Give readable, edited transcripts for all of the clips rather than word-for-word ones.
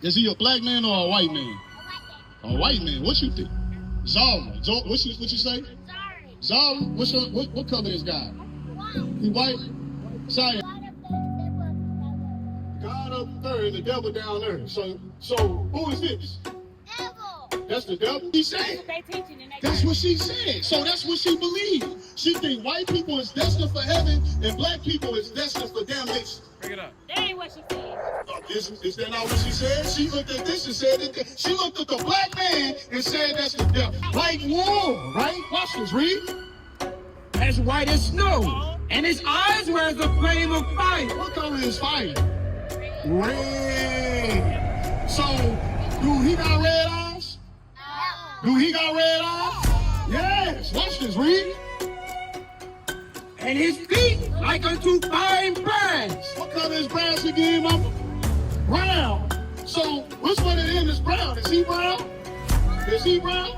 Is he a black man or a white man? A white man. What you think? Zara. What you say? Zara. What color is God? He white. Zion. God up there and the devil down there. So who is this? Devil. That's the devil. He said. That's what she said. So that's what she believed. She think white people is destined for heaven and black people is destined for damnation. Bring it up. That ain't what she said. Is that not what she said? She looked at this and said that. She looked at the black man and said that's the devil. Like wool, right? Watch this, read. As white as snow, and his eyes were as a flame of fire. What color is fire? Red. So, do he got red eyes? Do he got red eyes? Yes. Watch this, read. And his feet like unto fine brass. What color is brass again, mama? Brown. So, which one of them is brown? Is he brown? Is he brown?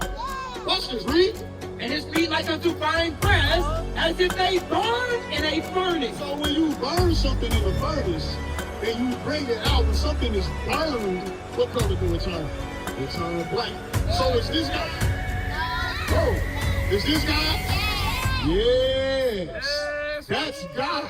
Watch this, read. And his feet like unto fine brass, as if they burned in a furnace. So when you burn something in the furnace, and you bring it out, when something is burned, what color do it turn? It turns black. So is this guy? Oh, is this guy? Yes. That's God.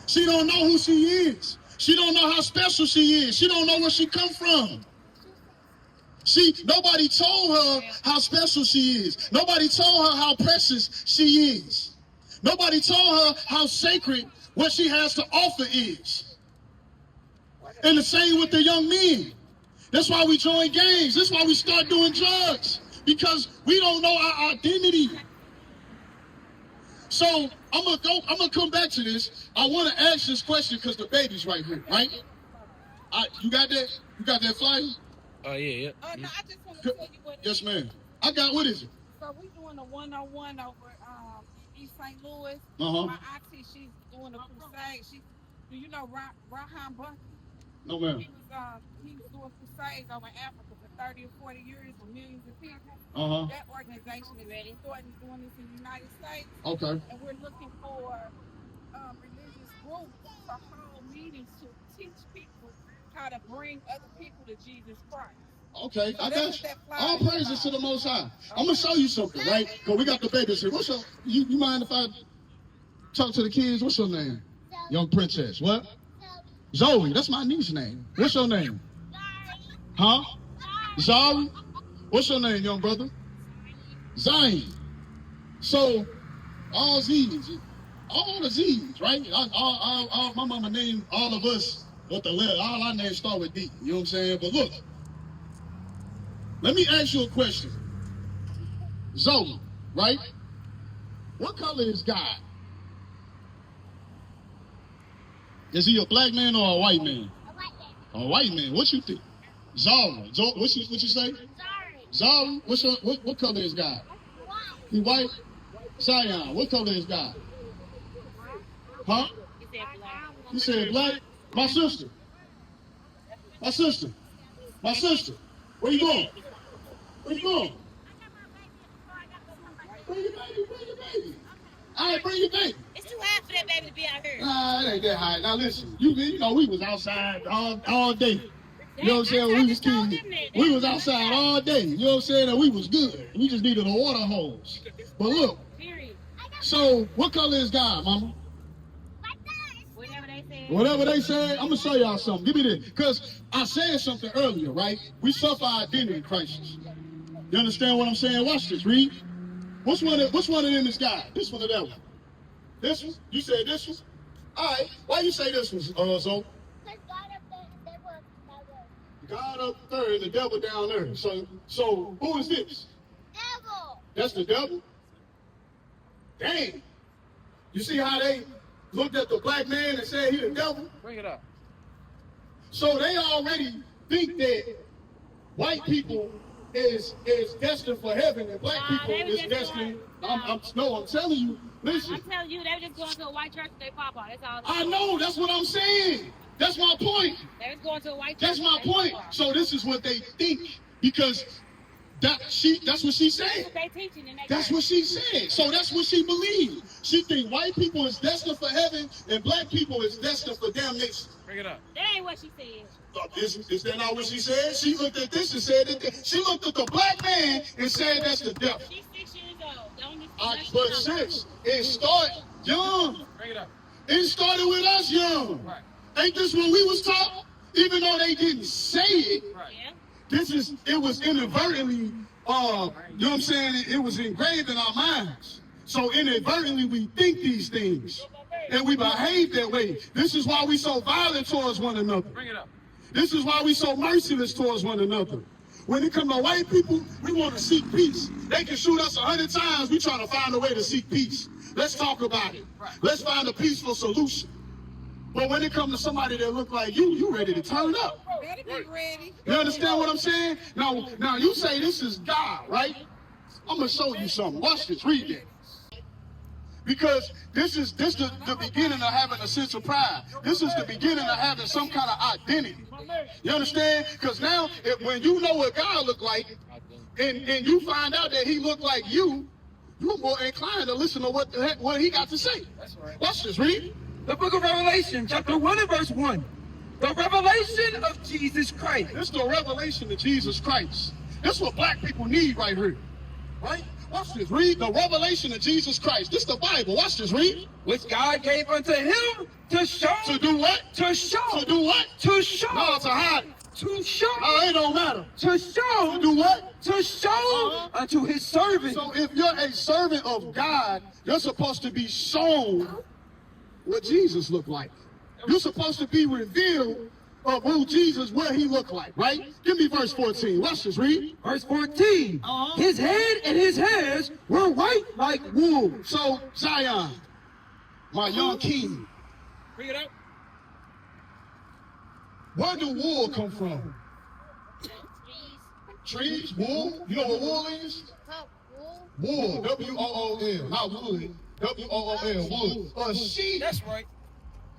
She don't know who she is. She don't know how special she is. She don't know where she come from. Nobody told her how special she is. Nobody told her how precious she is. Nobody told her how sacred what she has to offer is. And the same with the young men. That's why we join gangs. That's why we start doing drugs. Because we don't know our identity. So I'm gonna come back to this. I want to ask this question because the baby's right here, right? You got that? You got that flyer? Oh, yeah. No, I just want to tell you what. Yes, ma'am. What is it? So we doing a 101 over East St. Louis. Uh-huh. My auntie, she's doing a crusade. Do you know Rahan Bucky? No, ma'am. He was doing crusades over Africa for 30 or 40 years with millions of people. Uh-huh. That organization is starting doing this in the United States. Okay. And we're looking for religious groups to hold meetings to teach people how to bring other people to Jesus Christ. Okay, So I got you. All praises to the Most High. Okay. I'm gonna show you something, right? Because we got the babies here. You mind if I talk to the kids? What's your name? Zoe. Young princess. What? Zoe. That's my niece's name. What's your name? Huh? Zari. What's your name, young brother? Zion. So, all Z's, all the Z's, right? All my mama named all of us with the letter. All our names start with D. You know what I'm saying? But look, let me ask you a question. Zoe, right? What color is God? Is he a black man or a white man? A white man. A white man. What you think? Zara. What you say? Zara. What color is God? White. He white? Zion. What color is God? Huh? You said black? My sister. My sister. My sister. Where you going? Where you going? Bring your baby. Bring your baby. All right, bring your baby. It's too hot for that baby to be out here. Nah, it ain't that high. Now listen, you know we was outside all day. You know what I'm saying? When we was kids, we was outside all day. You know what I'm saying? And we was good. We just needed a water hose. But look, so what color is God, mama? Whatever they say, I'm gonna show y'all something. Give me this, because I said something earlier, right? We suffer identity crisis. You understand what I'm saying? Watch this. Read. Which one of them is God? This one or that one? This one? You said this one? All right. Why you say this one, Zoe? God up there and the devil down there. So who is this? Devil. That's the devil? Dang. You see how they looked at the black man and said he the devil? Bring it up. So they already think that white people is destined for heaven and black people is destined. I'm telling you. Listen. I'm telling you, they were just going to a white church with their papa. That's all. I know. That's what I'm saying. That's my point. They was going to a white church. That's my point. So this is what they think, because That's what she said. That's what they teaching in that That's church. what she said. So that's what she believed. She think white people is destined for heaven and black people is destined for damnation. Bring it up. That ain't what she said. Is that not what she said? She looked at this and said that. She looked at the black man and said that's the devil. She's 6 years old. Don't But sis, it started young. Bring it up. It started with us young. Right. Ain't this what we was taught? Even though they didn't say it, Right. Yeah. it was inadvertently, you know what I'm saying? It was engraved in our minds. So inadvertently we think these things. And we behave that way. This is why we so violent towards one another. Bring it up. This is why we so merciless towards one another. When it comes to white people, we want to seek peace. They can shoot us 100 times. We trying to find a way to seek peace. Let's talk about it. Let's find a peaceful solution. But when it comes to somebody that look like you ready to turn up. Better be ready. You understand what I'm saying? Now you say this is God, right? I'm gonna show you something. Watch this. Read that. Because this the beginning of having a sense of pride. This is the beginning of having some kind of identity. You understand? Because now, when you know what God look like, and you find out that He look like you're more inclined to listen to what He got to say. That's right. Watch this. Read. The book of Revelation, chapter 1 and verse 1. The revelation of Jesus Christ. This is the revelation of Jesus Christ. This is what black people need right here. Right? Watch this. Read the revelation of Jesus Christ. This is the Bible. Watch this. Read. Which God gave unto him to show. To do what? To show. To do what? To show. No, to hide. To show. No, it don't matter. To show. To do what? To show unto his servant. So if you're a servant of God, you're supposed to be shown what Jesus looked like. You're supposed to be revealed of who Jesus, what He looked like, right? Give me verse 14. Watch this. Read. Verse 14. His head and his hairs were white like wool. So, Zion, my young king, Bring it up. where do wool come from? Trees? Wool? You know what wool is? Wool. W-O-O-L. Not wood. W-O-O-L. Wool. A sheep. That's right.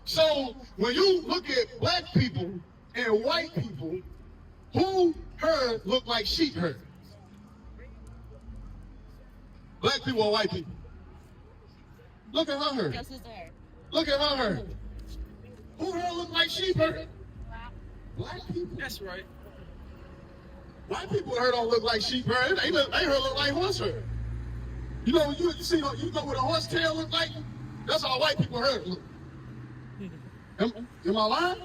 So when you look at black people and white people, who herd look like sheep herd? Black people or white people? Look at her herd. Your sister. Look at her herd. Who herd look like sheep herd? Black people. That's right. White people herd don't look like sheep herd. They herd look like horse herd. You know what a horse tail look like? That's how white people herd look. Am I lying?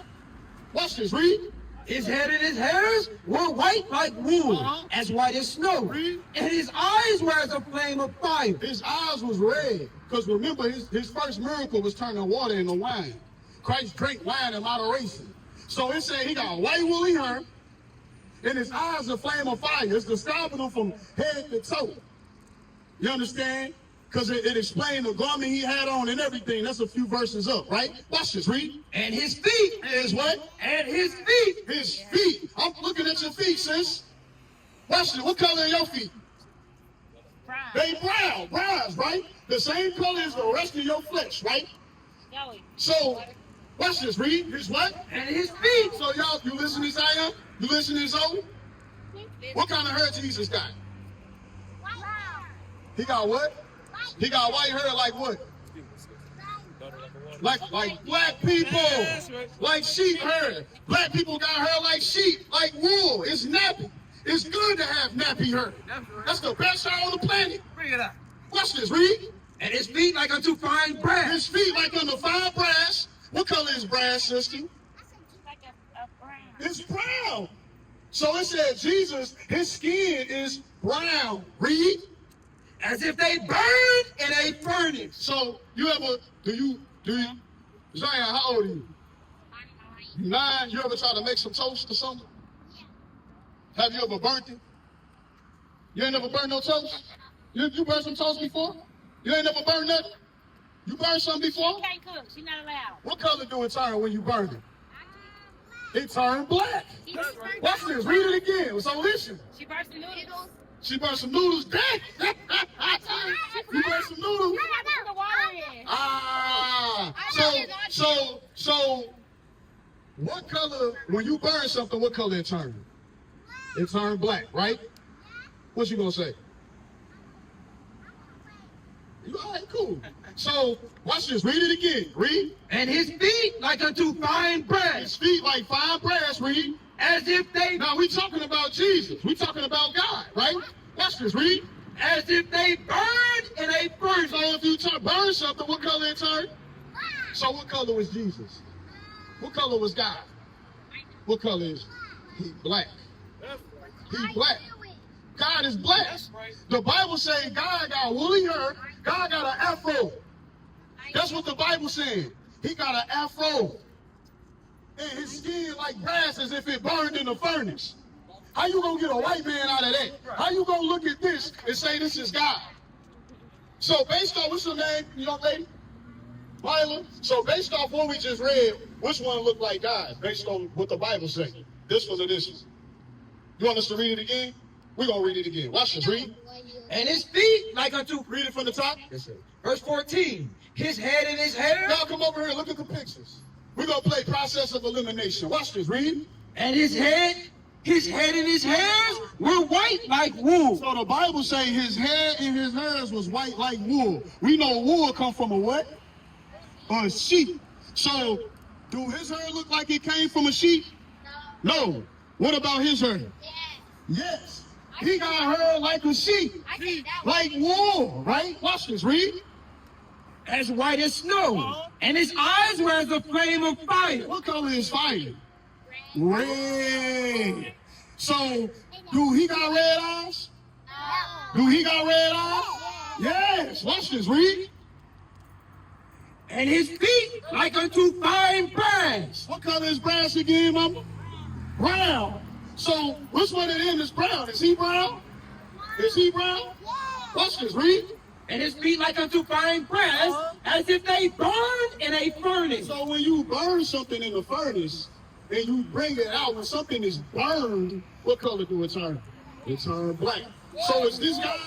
Watch this. Read. His head and his hairs were white like wool, as white as snow. Read. And his eyes were as a flame of fire. His eyes was red. Because remember, his first miracle was turning water into wine. Christ drank wine in moderation. So it said he got white woolly hair, and his eyes a flame of fire. It's describing him from head to toe. You understand? Because it explained the garment he had on and everything. That's a few verses up, right? Watch this. Read. And his feet. His what? And his feet. His feet. I'm looking at your feet, sis. Watch this. What color are your feet? Brown. They brown. Browns, right? The same color as the rest of your flesh, right? Joey. So, watch this. Read. His what? And his feet. So y'all, you listen to Zion? You listen to Zoe? What kind of hair Jesus got? He got what? He got white hair like what? Like black people. Like sheep hair. Black people got hair like sheep, like wool. It's nappy. It's good to have nappy hair. That's the best hair on the planet. Bring it up. Watch this, read. And his feet like unto fine brass. His feet like under fine brass. What color is brass, sister? Like a brown. It's brown. So it says Jesus, his skin is brown. Read. As if they burned in a furnace. So do you, Zion, how old are you? 9. You ever try to make some toast or something? Have you ever burnt it? You ain't never burned no toast? You burned some toast before? You ain't never burned nothing? You burned something before? She can't cook. She's not allowed. What color do it turn when you burn it? It turned black. Watch this. Read it again. So listen. She burst the noodles. She burned some noodles. Dang. You burned some noodles. Put the water in. So, what color, when you burn something, what color it turn? It turned black, right? What you gonna say? You all right, cool. So, watch this. Read it again. Read. And his feet like unto fine His brass, feet like fine brass. Read. as if they Now, we talking about Jesus. We talking about God, right? Watch this. Read. as if they burned in a furnace. So, if you burn something, what color it turn? So, what color was Jesus? What color was God? What color is he? Black. He black. God is black. The Bible says God got woolly hair. God got an afro. That's what the Bible saying. He got an afro. And his skin like brass as if it burned in the furnace. How you gonna get a white man out of that? How you gonna look at this and say this is God? So based on, what's your name, young lady? Lila. So based off what we just read, which one looked like God? Based on what the Bible says. This one or this one? You want us to read it again? We're gonna read it again. Watch this. Read. And his feet like unto, Read it from the top. yes, sir. Verse 14, his head and his hair, Y'all come over here and look at the pictures. We're gonna play process of elimination. Watch this. Read. and his head and his hairs were white like wool. So the Bible say his hair and his hairs was white like wool. We know wool come from a what? A sheep. So do his hair look like it came from a sheep? No. What about his hair? Yes. He got hair like a sheep, like wool, right? Watch this. Read. As white as snow, and his eyes were as a flame of fire. What color is fire? Red. So, do he got red eyes? Do he got red eyes? Yes. Watch this. Read. And his feet like unto fine brass. What color is brass again, mama? Brown. So, which one of them is brown? Is he brown? Is he brown? Watch this. Read. And his feet like unto fine brass, as if they burned in a furnace. So when you burn something in the furnace and you bring it out, when something is burned, what color do it turn? It turns black. So is this guy?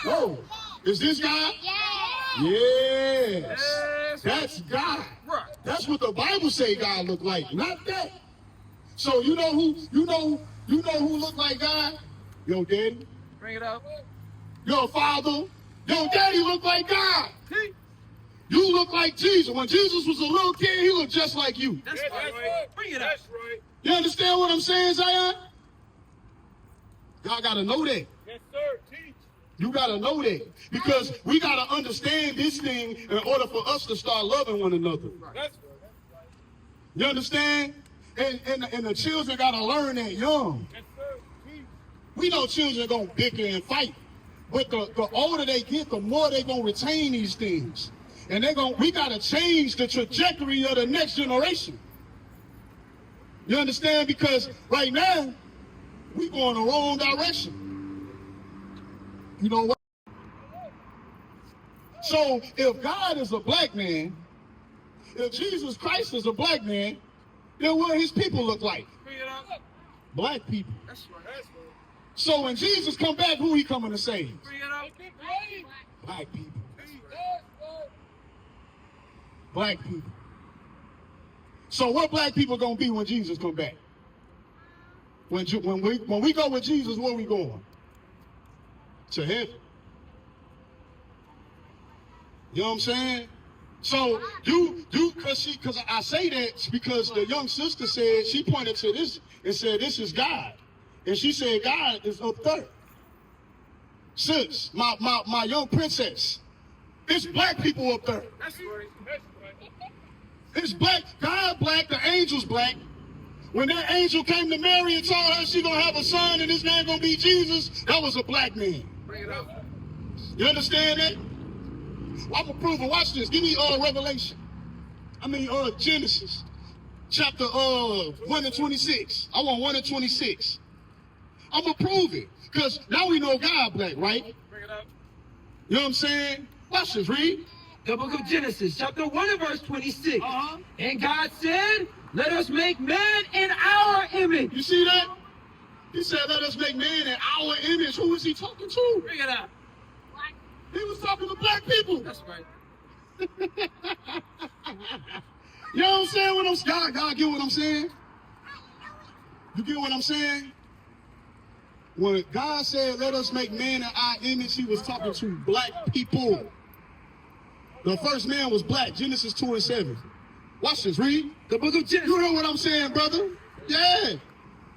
No. Is this guy? Yes. That's God. That's what the Bible say God look like, not that. So you know who look like God? Your daddy, Bring it up. your father, your daddy look like God. You look like Jesus. When Jesus was a little kid, he looked just like you. That's right. Bring it up. You understand what I'm saying, Zion? Y'all gotta know that. Yes, sir. Teach. You gotta know that. Because we gotta understand this thing in order for us to start loving one another. That's You understand? And the children gotta learn that young. yes, sir. Teach. We know children gonna bicker and fight. But the older they get, the more they gonna retain these things. And we gotta change the trajectory of the next generation. You understand? Because right now, we going the wrong direction. You know what? So if God is a black man, if Jesus Christ is a black man, then what his people look like? Bring it up. Black people. That's right. That's right. So when Jesus come back, who he coming to save? Bring it up. Black people. Yes, sir. Black people. So what black people gonna be when Jesus come back? When we go with Jesus, where we going? To heaven. You know what I'm saying? So cause I say that because the young sister said, she pointed to this and said, this is God. And she said, God is up there. Sis, my young princess, it's black people up there. That's right. That's right. It's black, God black, the angel's black. When that angel came to Mary and told her she gonna have a son and his name gonna be Jesus, that was a black man. Bring it up. You understand that? I'm gonna prove it. Watch this. Give me Genesis, chapter 1 and 26. I want 1 and 26. I'm gonna prove it. Because now we know God black, right? Bring it up. You know what I'm saying? Watch this, read. The book of Genesis, chapter 1 and verse 26. Uh-huh. And God said, let us make man in our image. You see that? He said, let us make man in our image. Who is he talking to? Bring it up. He was talking to black people. That's right. You know what I'm saying? God get what I'm saying? You get what I'm saying? When God said, let us make man in our image, he was talking to black people. The first man was black, Genesis 2:7. Watch this, read. The book of Genesis. You hear what I'm saying, brother? Yeah.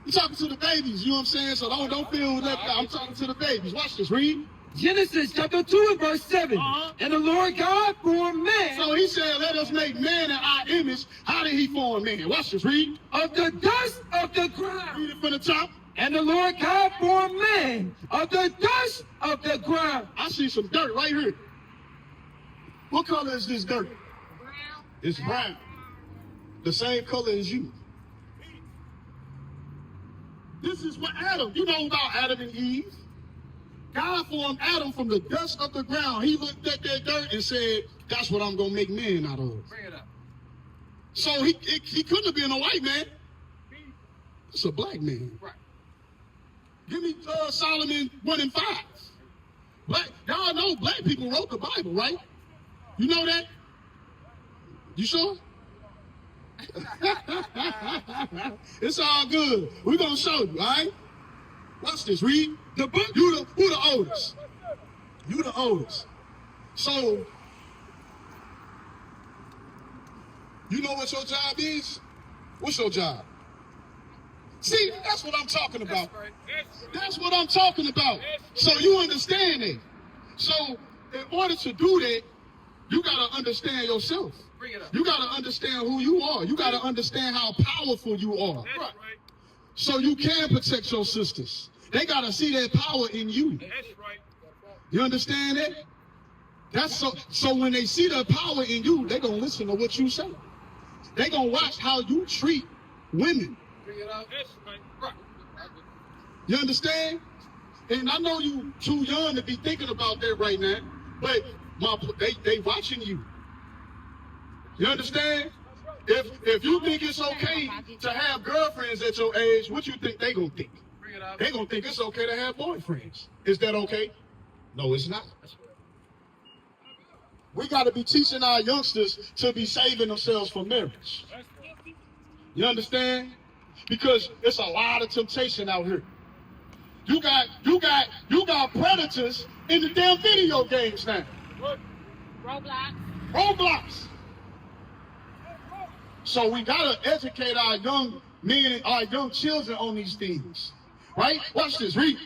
You're talking to the babies, you know what I'm saying? So don't feel left out. I'm talking to the babies. Watch this, read. Genesis chapter 2 and verse 7. And the Lord God formed man So he said, let us make man in our image. How did he form man? Watch this, read. of the dust of the ground. Read it from the top. And the Lord God formed man of the dust of the ground. I see some dirt right here. What color is this dirt? Brown. It's brown. The same color as you. This is what Adam, you know about Adam and Eve. God formed Adam from the dust of the ground. He looked at that dirt and said, that's what I'm going to make man out of. Bring it up. So he couldn't have been a white man. It's a black man. Right. Give me Solomon 1:5. Y'all know black people wrote the Bible, right? You know that? You sure? It's all good. We're going to show you, all right? Watch this, read. The book, who the oldest? You the oldest. So, you know what your job is? What's your job? See, that's what I'm talking about. That's what I'm talking about. So you understand it. So in order to do that, you got to understand yourself. Bring it up. You got to understand who you are. You got to understand how powerful you are. That's right. So you can protect your sisters. They got to see that power in you. That's right. You understand that? That's so when they see the power in you, they're going to listen to what you say. They're going to watch how you treat women. Bring it up. That's right. Right. You understand? And I know you too young to be thinking about that right now, but they watching you. You understand? If you think it's okay to have girlfriends at your age, what you think they gonna think? Bring it up. They gonna think it's okay to have boyfriends. Is that okay? No, it's not. We gotta be teaching our youngsters to be saving themselves for marriage. That's right. You understand? Because it's a lot of temptation out here. You got predators in the damn video games now. What? Roblox. Roblox. So we gotta educate our young men and our young children on these things. Right? Watch this, read.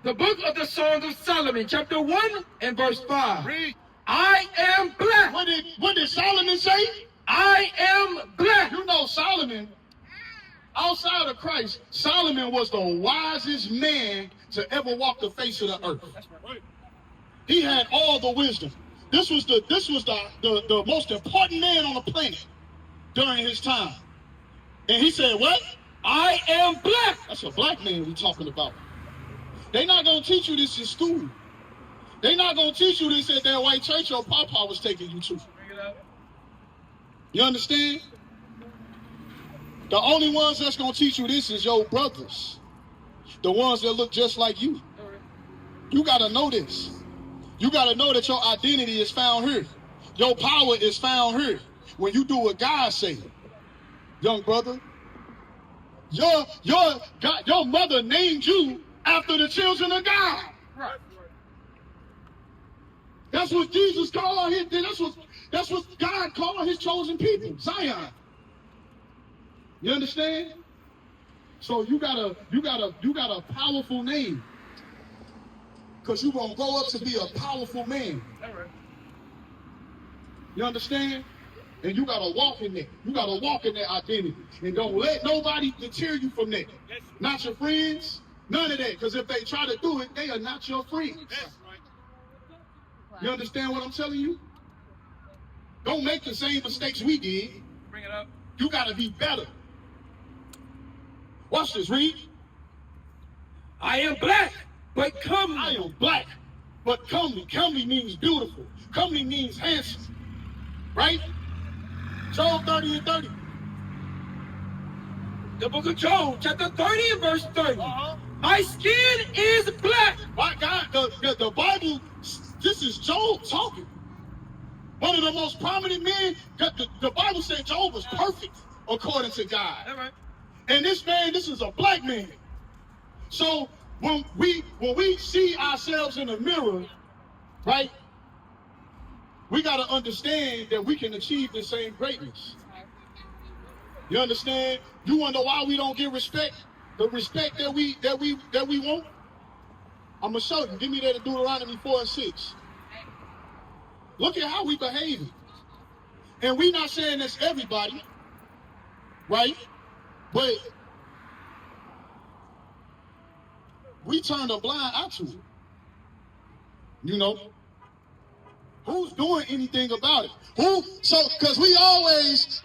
The book of the Songs of Solomon, chapter 1 and verse 5. Read. I am black. What did Solomon say? I am black. You know Solomon, outside of Christ, Solomon was the wisest man to ever walk the face of the earth. That's right. He had all the wisdom. This was the most important man on the planet during his time. And he said, what? I am black. That's a black man we talking about. They not gonna teach you this in school. They not gonna teach you this at that white church your papa was taking you to. Bring it up. You understand? The only ones that's gonna teach you this is your brothers. The ones that look just like you. You gotta know this. You gotta know that your identity is found here. Your power is found here. When you do what God says. Young brother, your mother named you after the children of God. Right. That's what Jesus called his. That's what God called his chosen people, Zion. You understand? So you got a powerful name, because you're gonna grow up to be a powerful man. That's right. You understand? And you gotta walk in that. You gotta walk in that identity, and don't let nobody deter you from that. That's Not your friends, none of that. Because if they try to do it, they are not your friends. That's right. You understand what I'm telling you? Don't make the same mistakes we did. Bring it up. You gotta be better. Watch this, read. I am black, but come. I am black, but comely. Comely means beautiful. Comely means handsome. Right? Job 30 and 30. The book of Job, chapter 30 and verse 30. Uh-huh. My skin is black. My God, the Bible, this is Job talking. One of the most prominent men, the Bible said Job was perfect according to God. All right. And this man, this is a black man. So when we see ourselves in the mirror, right? We got to understand that we can achieve the same greatness. You understand? You wonder why we don't get respect? The respect that we want? I'm gonna show you. Give me that in Deuteronomy 4 and 6. Look at how we behaving. And we not saying that's everybody, right? But we turned a blind eye to it. You know? Who's doing anything about it? Because we always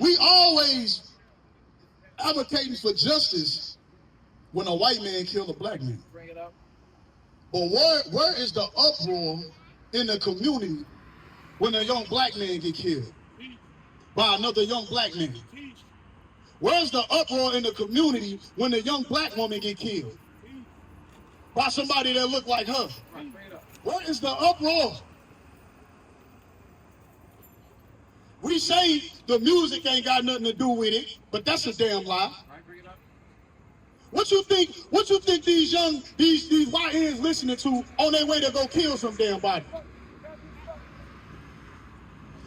advocating for justice when a white man killed a black man. Bring it up. But where is the uproar in the community when a young black man get killed by another young black man? Where's the uproar in the community when a young black woman get killed by somebody that look like her? Where is the uproar? We say the music ain't got nothing to do with it, but that's a damn lie. What you think these YNs listening to on their way to go kill some damn body?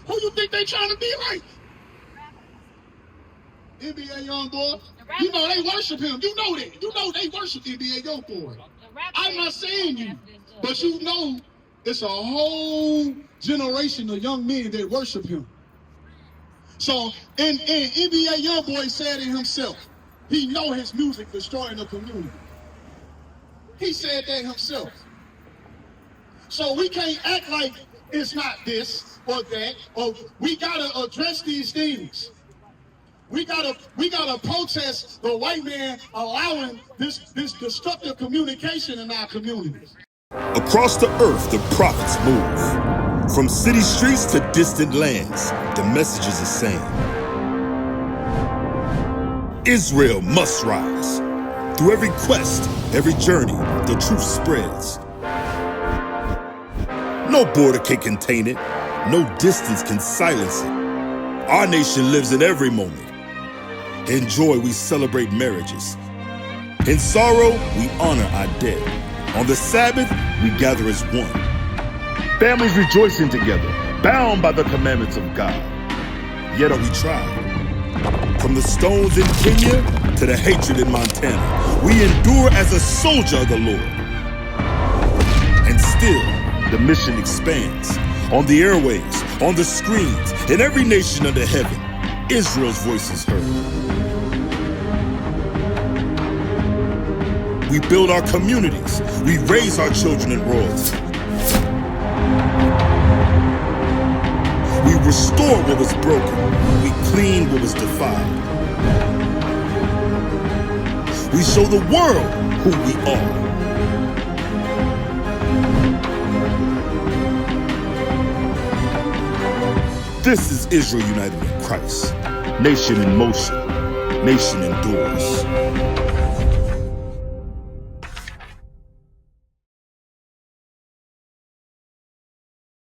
Who you think they trying to be like? NBA Youngboy. You know they worship him. You know that. You know they worship NBA Youngboy. I'm not saying you, but you know it's a whole generation of young men that worship him. So, and NBA Youngboy said it himself. He know his music destroying the community. He said that himself. So we can't act like it's not this or that. Or we gotta address these things. We gotta protest the white man allowing this destructive communication in our communities. Across the earth, the prophets move. From city streets to distant lands, the message is the same. Israel must rise. Through every quest, every journey, the truth spreads. No border can contain it. No distance can silence it. Our nation lives in every moment. In joy, we celebrate marriages. In sorrow, we honor our dead. On the Sabbath, we gather as one. Families rejoicing together, bound by the commandments of God. Yet are we tried. From the stones in Kenya to the hatred in Montana, we endure as a soldier of the Lord. And still, the mission expands. On the airwaves, on the screens, in every nation under heaven, Israel's voice is heard. We build our communities. We raise our children in royalty. We restore what was broken. We clean what was defiled. We show the world who we are. This is Israel united in Christ. Nation in motion. Nation endures.